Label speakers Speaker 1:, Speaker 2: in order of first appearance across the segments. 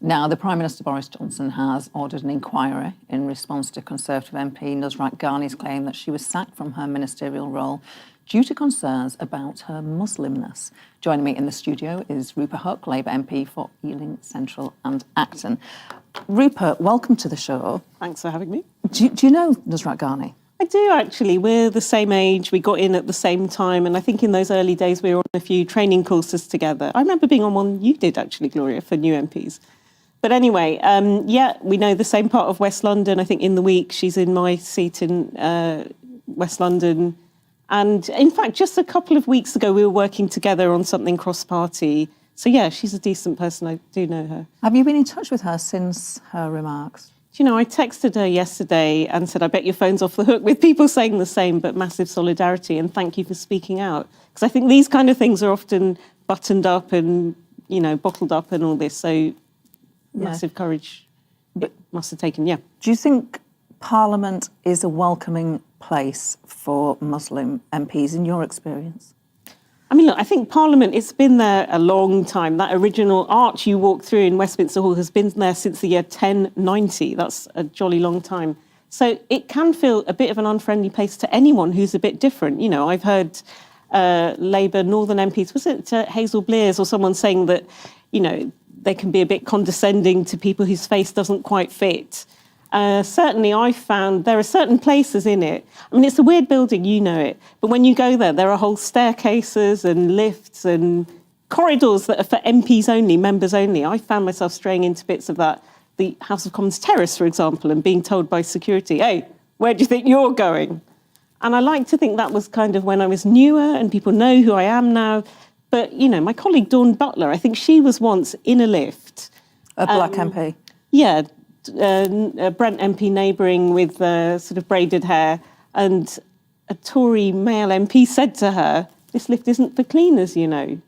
Speaker 1: Now, the Prime Minister Boris Johnson has ordered an inquiry in response to Conservative MP Nusrat Ghani's claim that she was sacked from her ministerial role due to concerns about her Muslimness. Joining me in the studio is Rupa Huq, Labour MP for Ealing Central and Acton. Rupa, welcome to the show.
Speaker 2: Thanks for having me.
Speaker 1: Do you know Nusrat Ghani?
Speaker 2: I do, actually. We're the same age. We got in at the same time. And I think in those early days, we were on a few training courses together. I remember being on one you did, actually, Gloria, for new MPs. But anyway, yeah, we know the same part of West London. I think in the week she's in my seat in West London. And in fact, just a couple of weeks ago, we were working together on something cross-party. So yeah, she's a decent person. I do know her.
Speaker 1: Have you been in touch with her since her remarks?
Speaker 2: Do you know, I texted her yesterday and said, I bet your phone's off the hook, with people saying the same, but massive solidarity and thank you for speaking out. Because I think these kind of things are often buttoned up and, you know, bottled up and all this. So massive courage it must have taken, yeah.
Speaker 1: Do you think Parliament is a welcoming place for Muslim MPs in your experience?
Speaker 2: I mean, look, I think Parliament, it's been there a long time. That original arch you walk through in Westminster Hall has been there since the year 1090. That's a jolly long time. So it can feel a bit of an unfriendly place to anyone who's a bit different. You know, I've heard Labour Northern MPs, was it Hazel Blears or someone saying that, you know, they can be a bit condescending to people whose face doesn't quite fit. Certainly, I found there are certain places in it. I mean, it's a weird building, you know it. But when you go there are whole staircases and lifts and corridors that are for MPs only, members only. I found myself straying into bits of that. The House of Commons terrace, for example, and being told by security, hey, where do you think you're going? And I like to think that was kind of when I was newer and people know who I am now. But, you know, my colleague Dawn Butler, I think she was once in a lift.
Speaker 1: A black MP?
Speaker 2: Yeah. Brent MP neighbouring with sort of braided hair, and a Tory male MP said to her, this lift isn't for cleaners, you know.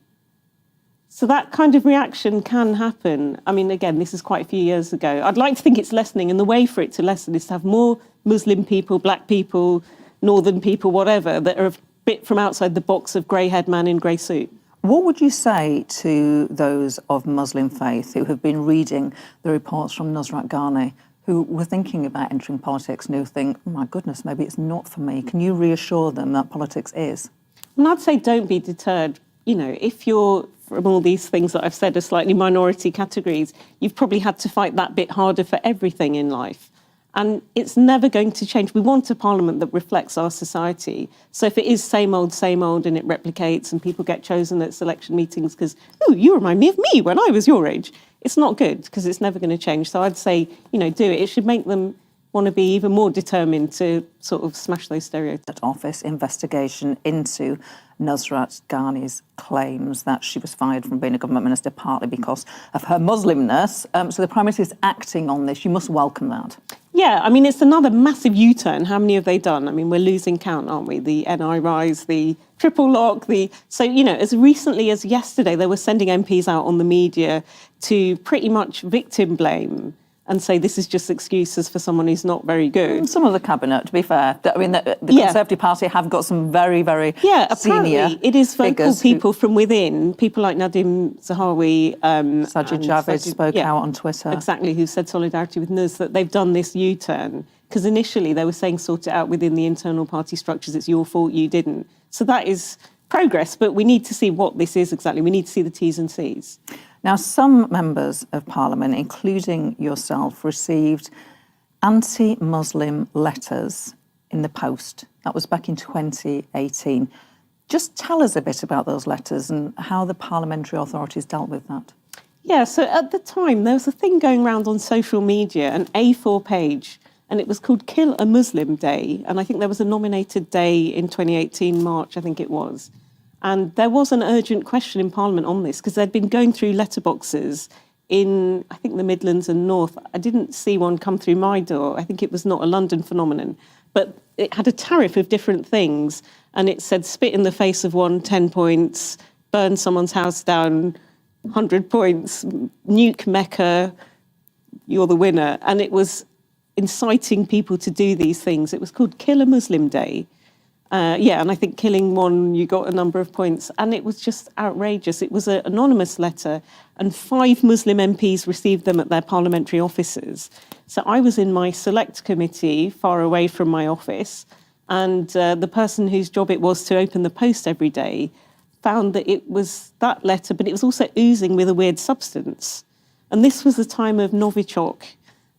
Speaker 2: So that kind of reaction can happen. I mean, again, this is quite a few years ago. I'd like to think it's lessening, and the way for it to lessen is to have more Muslim people, black people, northern people, whatever, that are a bit from outside the box of grey-haired man in grey suit.
Speaker 1: What would you say to those of Muslim faith who have been reading the reports from Nusrat Ghani, who were thinking about entering politics and who think, oh my goodness, maybe it's not for me? Can you reassure them that politics is?
Speaker 2: And I'd say don't be deterred. You know, if you're from all these things that I've said are slightly minority categories, you've probably had to fight that bit harder for everything in life. And it's never going to change. We want a parliament that reflects our society. So if it is same old, and it replicates and people get chosen at selection meetings because, oh, you remind me of me when I was your age, it's not good because it's never going to change. So I'd say, you know, do it. It should make them want to be even more determined to sort of smash those stereotypes.
Speaker 1: Office investigation into Nusrat Ghani's claims that she was fired from being a government minister partly because of her Muslimness. So the Prime Minister is acting on this. You must welcome that.
Speaker 2: Yeah, I mean, it's another massive U-turn. How many have they done? I mean, we're losing count, aren't we? The NI rise, the triple lock, So, you know, as recently as yesterday, they were sending MPs out on the media to pretty much victim blame and say this is just excuses for someone who's not very good.
Speaker 1: Some of the cabinet, to be fair. I mean, the Conservative Party have got some very, very senior
Speaker 2: it is vocal people from within, people like Nadim Zahawi.
Speaker 1: Sajid Javid spoke out on Twitter.
Speaker 2: Exactly, who said solidarity with Nuz, that they've done this U-turn. Because initially they were saying sort it out within the internal party structures, it's your fault, you didn't. So that is progress, but we need to see what this is exactly. We need to see the T's and C's.
Speaker 1: Now, some members of Parliament, including yourself, received anti-Muslim letters in the post. That was back in 2018. Just tell us a bit about those letters and how the parliamentary authorities dealt with that.
Speaker 2: Yeah, so at the time, there was a thing going around on social media, an A4 page, and it was called Kill a Muslim Day. And I think there was a nominated day in 2018, March, I think it was. And there was an urgent question in Parliament on this because they'd been going through letterboxes in, I think, the Midlands and North. I didn't see one come through my door. I think it was not a London phenomenon. But it had a tariff of different things. And it said, spit in the face of one, 10 points, burn someone's house down, 100 points, nuke Mecca, you're the winner. And it was inciting people to do these things. It was called Kill a Muslim Day. Yeah, and I think killing one, you got a number of points. And it was just outrageous. It was an anonymous letter, and 5 Muslim MPs received them at their parliamentary offices. So I was in my select committee, far away from my office, and the person whose job it was to open the post every day found that it was that letter, but it was also oozing with a weird substance. And this was the time of Novichok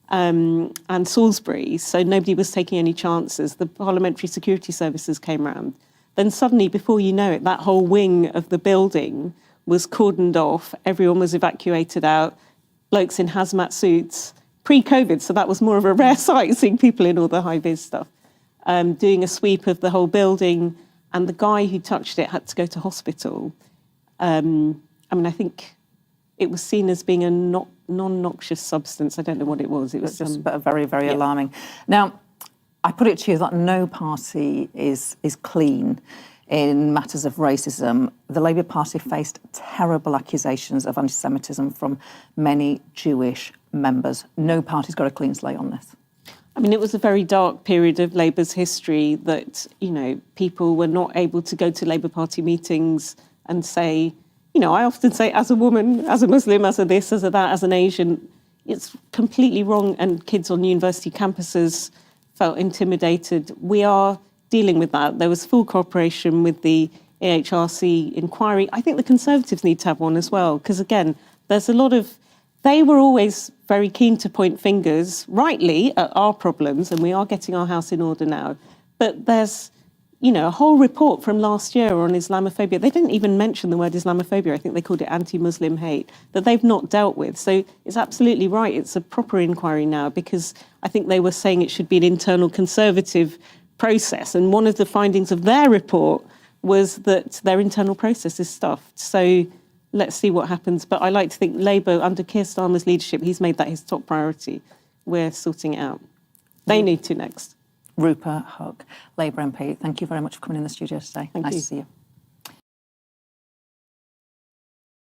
Speaker 2: and Salisbury, so nobody was taking any chances. The Parliamentary Security Services came round. Then suddenly, before you know it, that whole wing of the building was cordoned off. Everyone was evacuated out, blokes in hazmat suits, pre-COVID, so that was more of a rare sight, seeing people in all the high-vis stuff, doing a sweep of the whole building, and the guy who touched it had to go to hospital. I mean, I think it was seen as being a non-noxious substance. I don't know what it was. It was
Speaker 1: just very, very alarming. Now, I put it to you that no party is clean in matters of racism. The Labour Party faced terrible accusations of anti-Semitism from many Jewish members. No party's got a clean slate on this.
Speaker 2: I mean, it was a very dark period of Labour's history that, you know, people were not able to go to Labour Party meetings and say, you know, I often say, as a woman, as a Muslim, as a this, as a that, as an Asian, it's completely wrong. And kids on university campuses felt intimidated. We are dealing with that. There was full cooperation with the AHRC inquiry. I think the Conservatives need to have one as well, because, again, there's a lot of... They were always very keen to point fingers, rightly, at our problems, and we are getting our house in order now. But there's, you know, a whole report from last year on Islamophobia. They didn't even mention the word Islamophobia. I think they called it anti-Muslim hate, that they've not dealt with. So it's absolutely right. It's a proper inquiry now, because I think they were saying it should be an internal Conservative process. And one of the findings of their report was that their internal process is stuffed. So let's see what happens. But I like to think Labour, under Keir Starmer's leadership, he's made that his top priority. We're sorting it out. They need to next.
Speaker 1: Rupa Huq, Labour MP, thank you very much for coming in the studio today.
Speaker 2: Thank
Speaker 1: nice
Speaker 2: you.
Speaker 1: to see you.